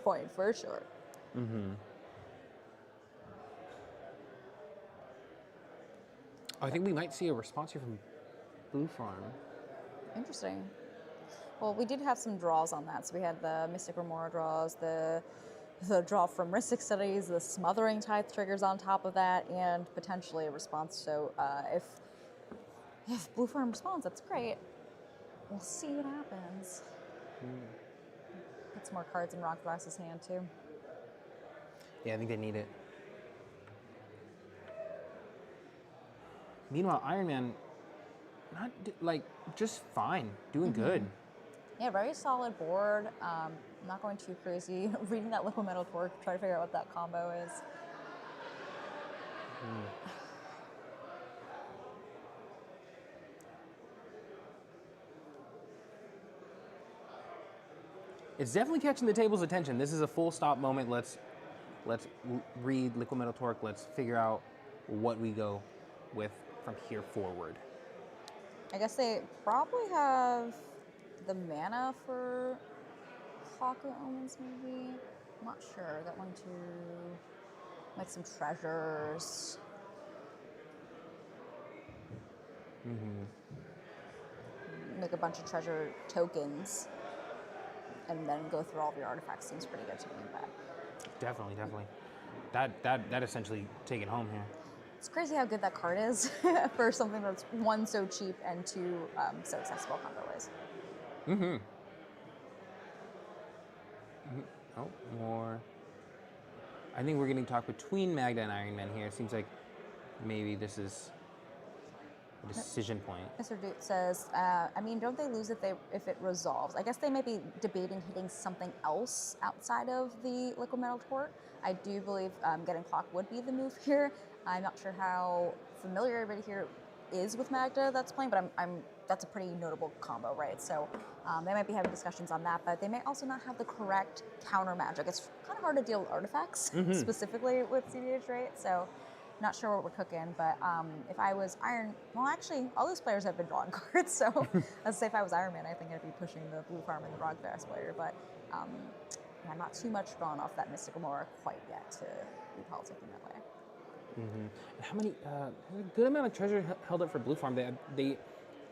point for sure. I think we might see a response here from Blue Farm. Interesting. Well, we did have some draws on that. So we had the Mystic Remora draws, the draw from Rhystic Studies, the Smothering Tithe triggers on top of that, and potentially a response. So if Blue Farm responds, that's great. We'll see what happens. Get some more cards in Rockglass's hand too. Yeah, I think they need it. Meanwhile, Iron Man, just fine, doing good. Yeah, very solid board. Not going too crazy. Reading that Liquid Metal Torque, trying to figure out what that combo is. It's definitely catching the table's attention. This is a full stop moment. Let's read Liquid Metal Torque. Let's figure out what we go with from here forward. I guess they probably have the mana for Clockwork Omens, maybe. I'm not sure. That one too. Like some treasures. Make a bunch of treasure tokens, and then go through all of your artifacts. Seems pretty good to me. But Definitely. That essentially take it home here. it's crazy how good that card is for something that's one, so cheap, and two, so accessible combo-wise. Oh, more. I think we're getting talk between Magda and Iron Man here. It seems like maybe this is a decision point. Mr. Duke says, I mean, don't they lose if it resolves? I guess they may be debating hitting something else outside of the Liquid Metal Torque. I do believe getting Clock would be the move here. I'm not sure how familiar everybody here is with Magda that's playing, but that's a pretty notable combo, right? So they might be having discussions on that, but they may also not have the correct counter magic. It's kind of hard to deal with artifacts, specifically with cEDH, right? So not sure what we're cooking, but if I was well, actually, all those players have been drawing cards, so let's say if I was Iron Man, I think I'd be pushing the Blue Farm and the Rockgrass player, but I'm not too much drawn off that Mystic Remora quite yet to be politicking that way. How many? There's a good amount of treasure held up for Blue Farm. They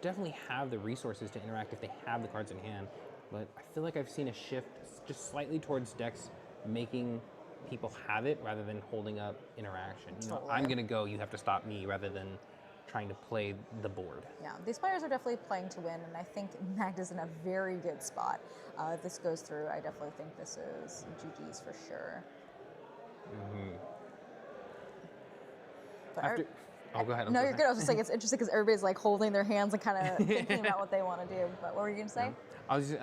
definitely have the resources to interact if they have the cards in hand, but I feel like I've seen a shift just slightly towards decks making people have it rather than holding up interaction. You know, Totally. I'm gonna go, you have to stop me, rather than trying to play the board. Yeah, these players are definitely playing to win, and I think Magda's in a very good spot. If this goes through, I definitely think this is GG's for sure. But Oh, go ahead. no, you're good. I was just saying it's interesting because everybody's like holding their hands and kind of thinking about what they want to do. But what were you going to say? I was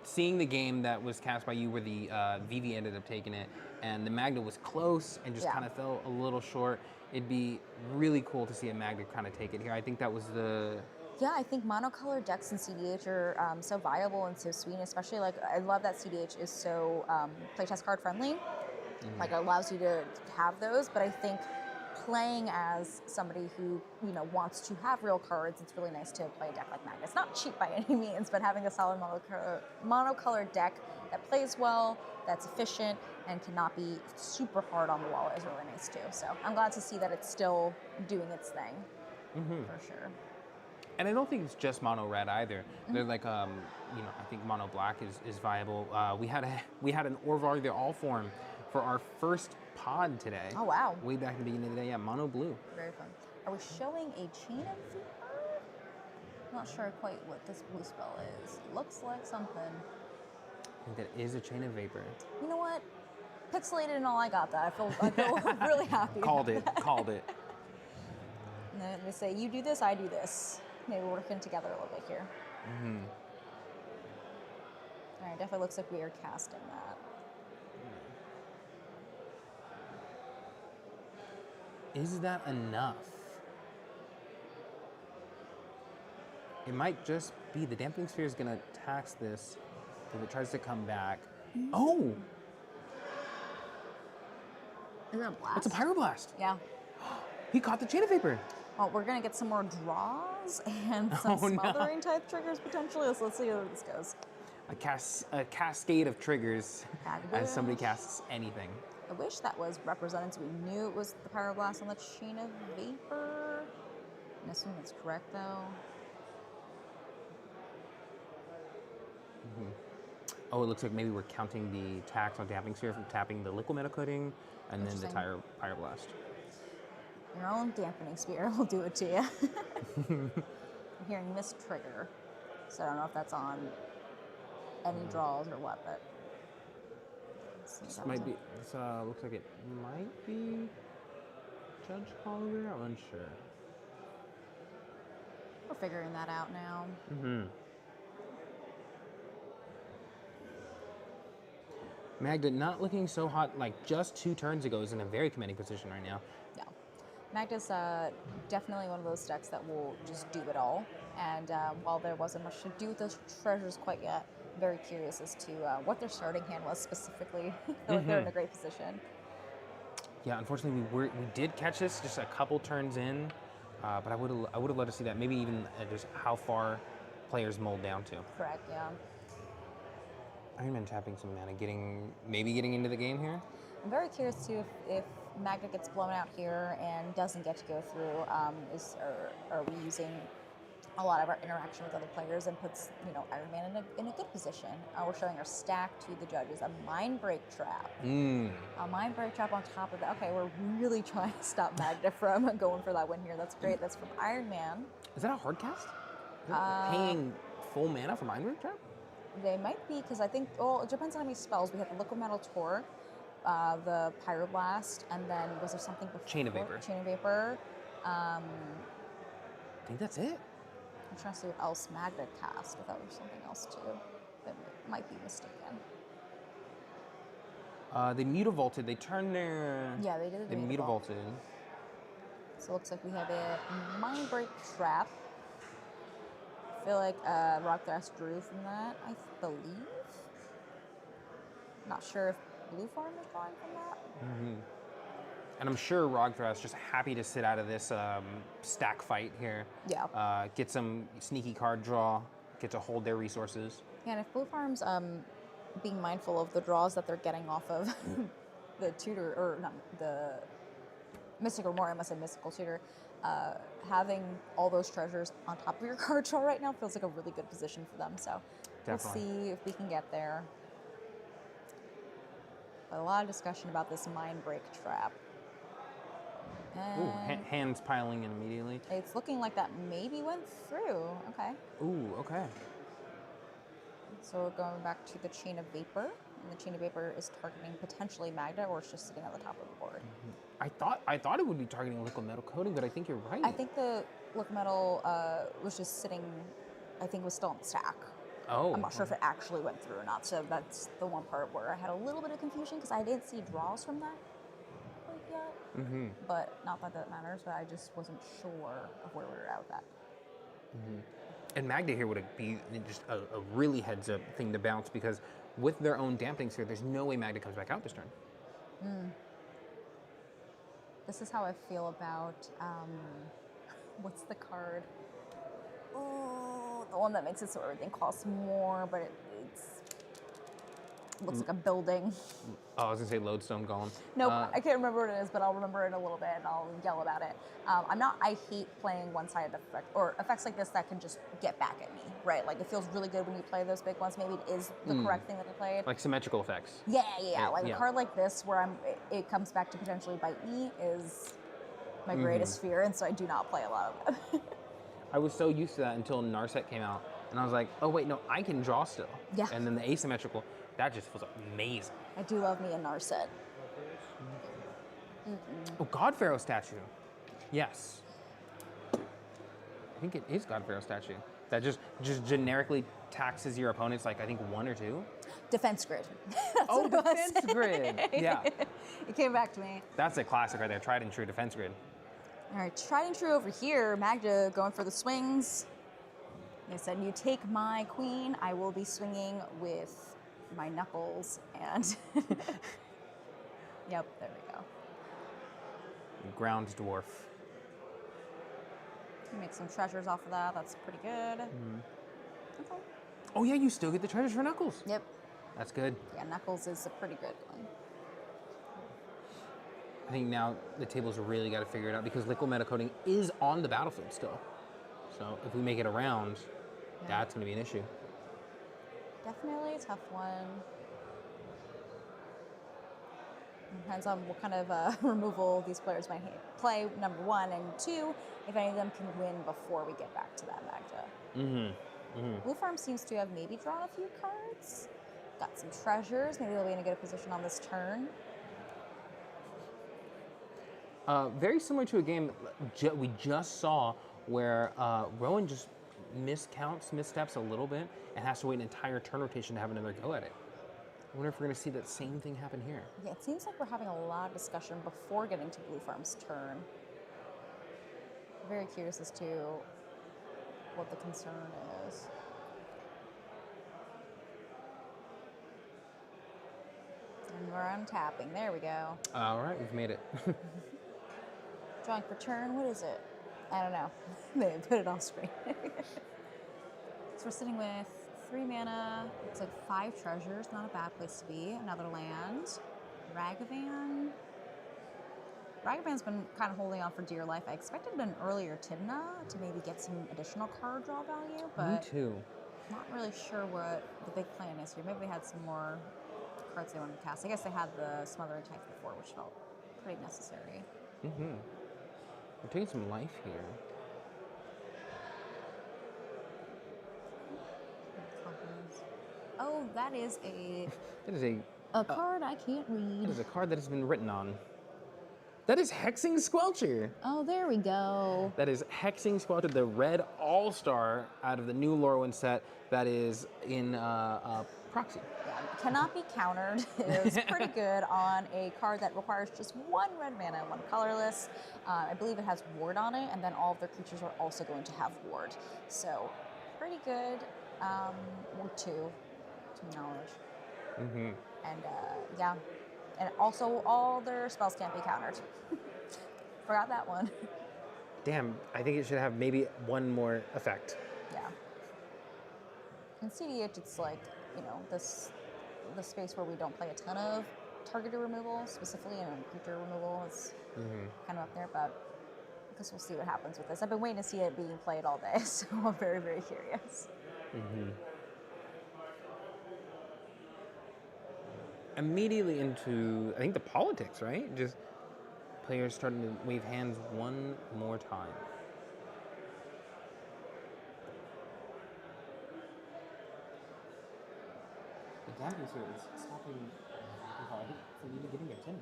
seeing the game that was cast by you where the Vivi ended up taking it, and the Magda was close and just kind of fell a little short. It'd be really cool to see a Magda kind of take it here. I think that was the... Yeah, I think monocolor decks in cEDH are so viable and so sweet, especially like I love that cEDH is so playtest card friendly. Like it allows you to have those, but I think playing as somebody who wants to have real cards, it's really nice to play a deck like Magda. It's not cheap by any means, but having a solid monocolored deck that plays well, that's efficient, and cannot be super hard on the wallet is really nice too. So I'm glad to see that it's still doing its thing, for sure. And I don't think it's just mono red either. They're like, I think mono black is viable. We had an Orvar the All form for our first pod today. Oh wow! Way back in the beginning of the day, yeah, mono blue. Very fun. Are we showing a chain of Vapor? Not sure quite what this blue spell is. It looks like something. I think that is a chain of vapor. You know what? Pixelated and all, I got that. I feel really happy. Called it. And then they say, you do this, I do this. Maybe we're working together a little bit here. All right, definitely looks like we are casting that. Is that enough? It might just be the Dampening Sphere is going to tax this if it tries to come back. Oh! Is that a blast? It's a Pyroblast. Yeah. He caught the Chain of Vapor. Well, we're gonna get some more draws and some Oh, no. smothering type triggers potentially. So let's see how this goes. A cascade of triggers I as somebody wish. casts anything. I wish that was represented so we knew it was the Pyroblast on the Chain of Vapor. I assume that's correct though. Oh, it looks like maybe we're counting the attacks on Tapping Sphere from tapping the Liquid Metal Coating and then the Interesting. Pyroblast. Your own dampening spear will do it to you. I'm hearing Mist Trigger, so I don't know if that's on any draws or what, but let's see This that might was be. This looks like it might be Judge Oliver. I'm unsure. we're figuring that out now. Magda not looking so hot like just 2 turns ago is in a very commanding position right now. No. Magda's definitely one of those decks that will just do it all. And while there wasn't much to do with those treasures quite yet, I'm very curious as to what their starting hand was specifically. I feel like they're in a great position. Yeah, unfortunately we did catch this just a couple turns in, but I would have loved to see that. Maybe even just how far players mold down to. Correct, yeah. Iron Man tapping some mana, maybe getting into the game here. I'm very curious too if Magda gets blown out here and doesn't get to go through. Are we using a lot of our interaction with other players and puts Iron Man in a good position? We're showing our stack to the judges. A Mind Break Trap. A Mind Break Trap on top of that. Okay, we're really trying to stop Magda from going for that win here. That's great. That's from Iron Man. Is that a hard cast? Is it paying full mana for Mind Break Trap? They might be, because I think, well, it depends on how many spells. We have the Liquid Metal Torque, the Pyroblast, and then was there something before? Chain of Vapor. Chain of Vapor. I think that's it. I'm trying to see what else Magda cast, if that was something else too. That might be mistaken. They Mutavaulted. They turned their... Yeah, they did. They Mutavaulted. So it looks like we have a Mind Break Trap. I feel like Rockgrass drew from that, I believe. Not sure if Blue Farm is drawing from that. And I'm sure Rogthras just happy to sit out of this stack fight here. Yeah. Get some sneaky card draw, get to hold their resources. Yeah, and if Blue Farm's being mindful of the draws that they're getting off of the tutor, or not the Mystical Memoriam, I said Mystical Tutor, having all those treasures on top of your card draw right now feels like a really good position for them. So Definitely. we'll see if we can get there. But a lot of discussion about this Mind Break Trap. Ooh, And hands piling in immediately. it's looking like that maybe went through. Okay. Ooh, okay. So we're going back to the Chain of Vapor. And the Chain of Vapor is targeting potentially Magda, or it's just sitting at the top of the board. I thought it would be targeting Liquid Metal Coating, but I think you're right. I think the Liquid Metal was just sitting, I think it was still on the stack. Oh. I'm not sure if it actually went through or not, so that's the one part where I had a little bit of confusion because I didn't see draws from that quite yet. But not that that matters, but I just wasn't sure of where we were at with that. And Magda here would be just a really heads up thing to bounce because with their own dampening sphere, there's no way Magda comes back out this turn. This is how I feel about, what's the card? Ooh, the one that makes it so everything costs more, but looks like a building. Oh, I was gonna say Lodestone Golem. Nope, I can't remember what it is, but I'll remember it in a little bit and I'll yell about it. I hate playing one-sided effect, or effects like this that can just get back at me, right? Like it feels really good when you play those big ones. Maybe it is the correct thing that I played. Like symmetrical effects. Yeah. Like Yeah. a card like this where it comes back to potentially bite me is my greatest fear, and so I do not play a lot of them. I was so used to that until Narset came out, and I was like, oh wait, no, I can draw still. Yeah. And then the asymmetrical, that just feels amazing. I do love me a Narset. Oh, God Pharaoh statue. Yes. I think it is God Pharaoh statue. That just generically taxes your opponents like I think 1 or 2. Defense Grid. Oh, defense grid. Yeah. It came back to me. That's a classic right there. Tried and true defense grid. All right, tried and true over here. Magda going for the swings. They said, you take my queen, I will be swinging with my knuckles. And yep, there we go. Ground dwarf. Make some treasures off of that. That's pretty good. Okay. Oh yeah, you still get the treasures for Knuckles. Yep. That's good. Yeah, Knuckles is a pretty good one. I think now the table's really got to figure it out because liquid metal coating is on the battlefield still. So if we make it around, that's going to be an issue. Definitely a tough one. Depends on what kind of removal these players might play, number one, and two, if any of them can win before we get back to that Magda. Blue Farm seems to have maybe drawn a few cards, got some treasures, maybe they'll be in a good position on this turn. Very similar to a game we just saw where Rowan just missteps a little bit and has to wait an entire turn rotation to have another go at it. I wonder if we're going to see that same thing happen here. Yeah, it seems like we're having a lot of discussion before getting to Blue Farm's turn. I'm very curious as to what the concern is. And we're untapping. There we go. All right, we've made it. Drawing for turn. What is it? I don't know. They put it off screen. So we're sitting with 3 mana. Looks like 5 treasures. Not a bad place to be. Another land. Ragavan. Ragavan's been kind of holding on for dear life. I expected an earlier Tibna to maybe get some additional card draw value, but Me too. not really sure what the big plan is here. Maybe they had some more cards they wanted to cast. I guess they had the Smothering Type before, which felt pretty necessary. We're taking some life here. Oh, that is a That is a card I can't read. that is a card that has been written on. That is Hexing Squelcher. Oh, there we go. That is Hexing Squelcher, the red all-star out of the new Lorwyn set that is in Proxy. Yeah, cannot be countered. It was pretty good on a card that requires just 1 red mana, 1 colorless. I believe it has Ward on it, and then all of their creatures are also going to have Ward. So, pretty good. Or 2, to my knowledge. And yeah, and also all their spells can't be countered. Forgot that one. Damn, I think it should have maybe 1 more effect. Yeah. In cEDH, it's like, you know, the space where we don't play a ton of targeted removal, specifically, and creature removal is kind of up there, but I guess we'll see what happens with this. I've been waiting to see it being played all day, so I'm very, very curious. Immediately into, I think, the politics, right? Just players starting to wave hands 1 more time. The damage here is stopping from even getting a 10.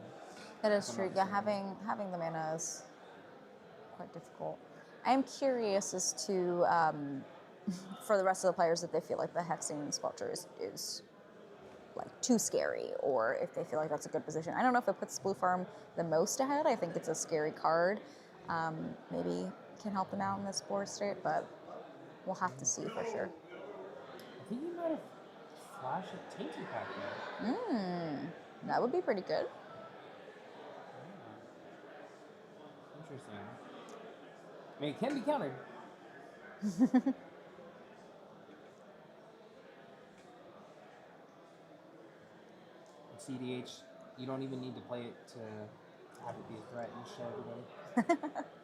It is true. Yeah, having the mana is quite difficult. I am curious as to, for the rest of the players, if they feel like the Hexing Squelcher is like too scary, or if they feel like that's a good position. I don't know if it puts Blue Farm the most ahead. I think it's a scary card. Maybe can help them out in this board state, but we'll have to see for sure. I think you might have flashed a Tainted Pack there. That would be pretty good. Interesting. I mean, it can be countered. cEDH, you don't even need to play it to have it be a threat and show everybody.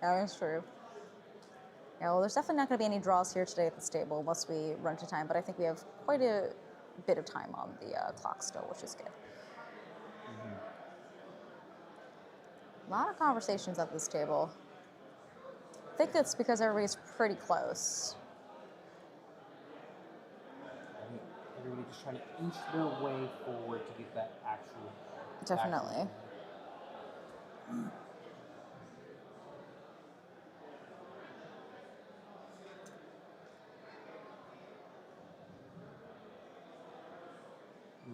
That is true. Yeah, well, there's definitely not going to be any draws here today at this table unless we run to time, but I think we have quite a bit of time on the clock still, which is good. A lot of conversations at this table. I think it's because everybody's pretty close. Everybody just trying to inch their way forward to get that actual. Definitely.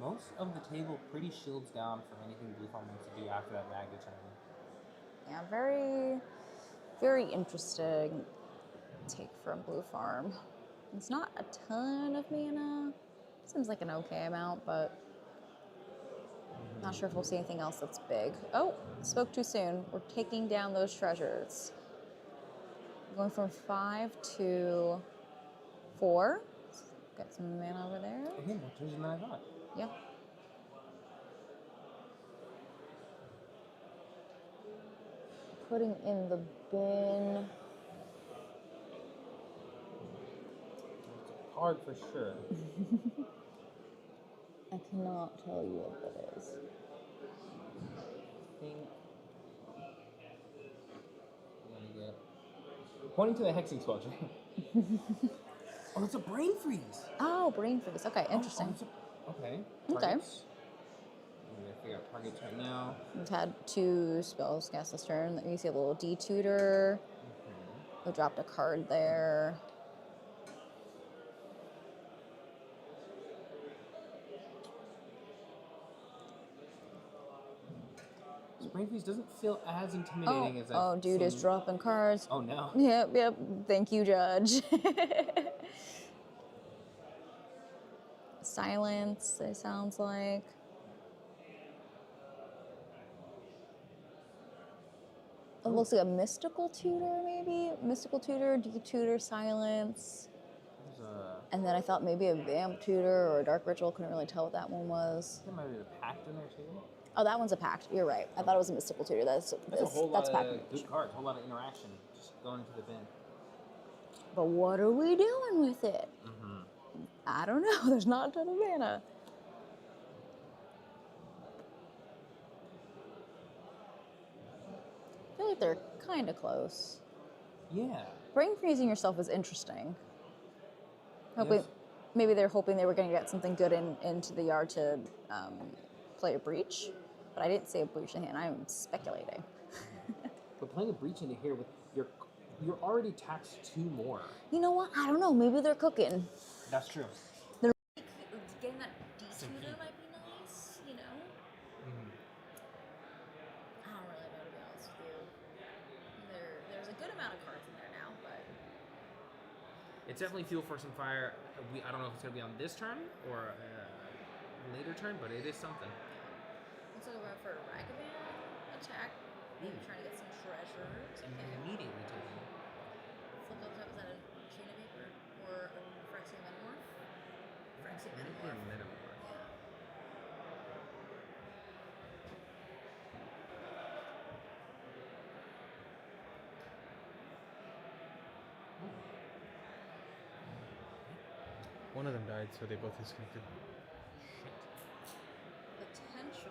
Most of the table pretty shields down from anything Blue Farm wants to do after that Magda turn. Yeah, very, very interesting take from Blue Farm. It's not a ton of mana. Seems like an okay amount, but not sure if we'll see anything else that's big. Oh, spoke too soon. We're taking down those treasures. Going from 5 to 4. Got some mana over there. Okay, more turns than I thought. Yeah. Putting in the bin. Hard for sure. I cannot tell you what that is. I think I'm gonna get pointing to the hexing spell. Oh, it's a brain freeze. Oh, brain freeze. Okay, interesting. Okay. Okay. Targets. I'm gonna figure out targets right now. We've had 2 spells cast this turn. You see a little D-tutor. We dropped a card there. Brain freeze doesn't feel as intimidating as Oh, I've dude is seen. dropping cards. Oh no. Yep. Thank you, Judge. Silence, it sounds like. It looks like a mystical tutor, maybe? Mystical tutor, D-tutor, silence. And then I thought maybe a vamp tutor or a dark ritual. Couldn't really tell what that one was. There might be the pact in there too. Oh, that one's a pact. You're right. I thought it was a mystical tutor. That's a whole lot pact. of good cards, a whole lot of interaction. Just going into the bin. But what are we doing with it? I don't know. There's not a ton of mana. I feel like they're kind of close. Yeah. Brain freezing yourself is interesting. Hoping, Yes. maybe they're hoping they were going to get something good into the yard to play a breach, but I didn't see a breach in hand. I'm speculating. But playing a breach into here with you're already taxed 2 more. You know what? I don't know. Maybe they're cooking. That's true. Getting that D-tutor might be nice, you know? I don't really know, to be honest with you. There's a good amount of cards in there now, but... It's definitely fuel for some fire. I don't know if it's gonna be on this turn or later turn, but it is something. Looks like we're going for a Ragavan attack. Maybe trying to get some treasures. Okay. Immediately taken. Flip those up. Is that a Chain of Vapor or a Phyrexian Metamorph? Phyrexian Metamorph. One of them died, so they both disconnected. Potential extra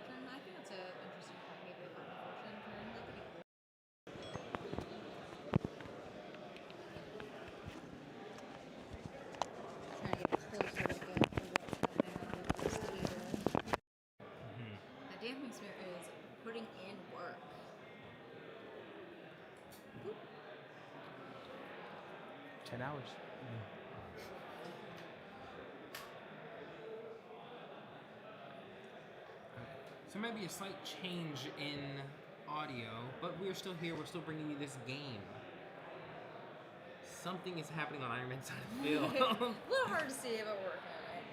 turn. I think that's an interesting point. Maybe a final fortune turn. That could be cool. Trying to get closer to what's happening with this tutor. That Damping Sphere is putting in work. 10 hours. So there might be a slight change in audio, but we're still here. We're still bringing you this game. Something is happening on Iron Man's side of the field. A little hard to see, but we're working on it.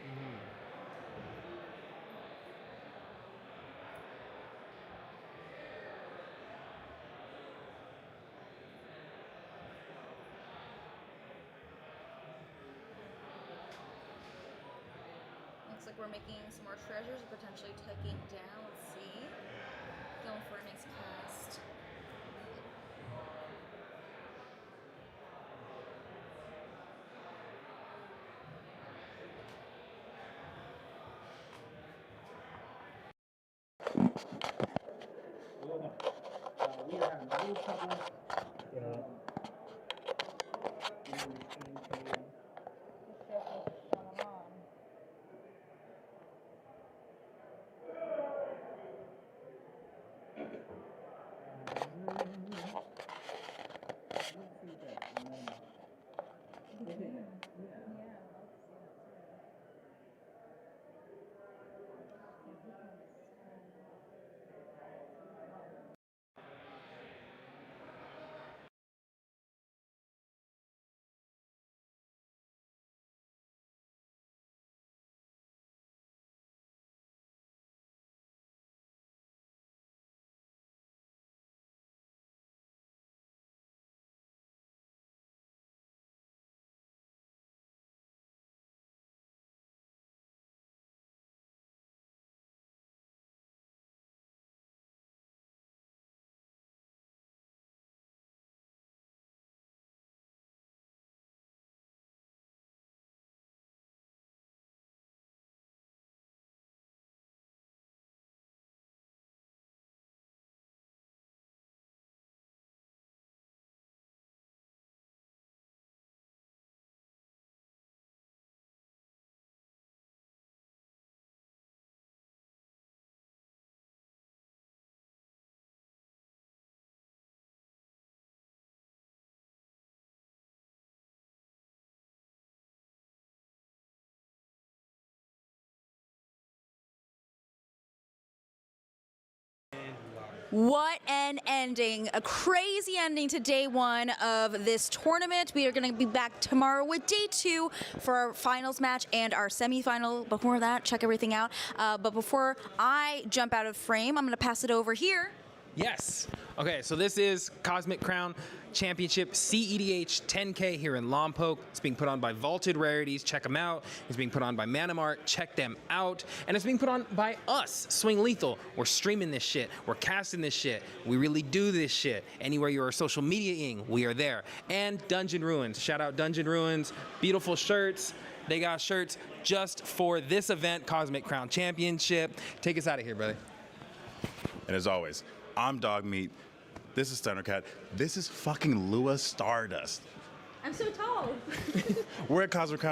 Looks like we're making some more treasures, potentially taking down. Let's see. Going for our next cast. We are having a little trouble. What an ending. A crazy ending to day one of this tournament. We are going to be back tomorrow with day 2 for our finals match and our semifinal. Before that, check everything out. But before I jump out of frame, I'm going to pass it over here. Yes. Okay, so this is Cosmic Crown Championship cEDH 10K here in Lompoc. It's being put on by Vaulted Rarities. Check them out. It's being put on by Manamart. Check them out. And it's being put on by us, Swing Lethal. We're streaming this shit. We're casting this shit. We really do this shit. Anywhere you're social mediaing, we are there. And Dungeon Ruins. Shout out Dungeon Ruins. Beautiful shirts. They got shirts just for this event, Cosmic Crown Championship. Take us out of here, brother. And as always, I'm Dog Meat. This is Thundercat. This is fucking Lua Stardust. I'm so tall. We're at Cosmic Crown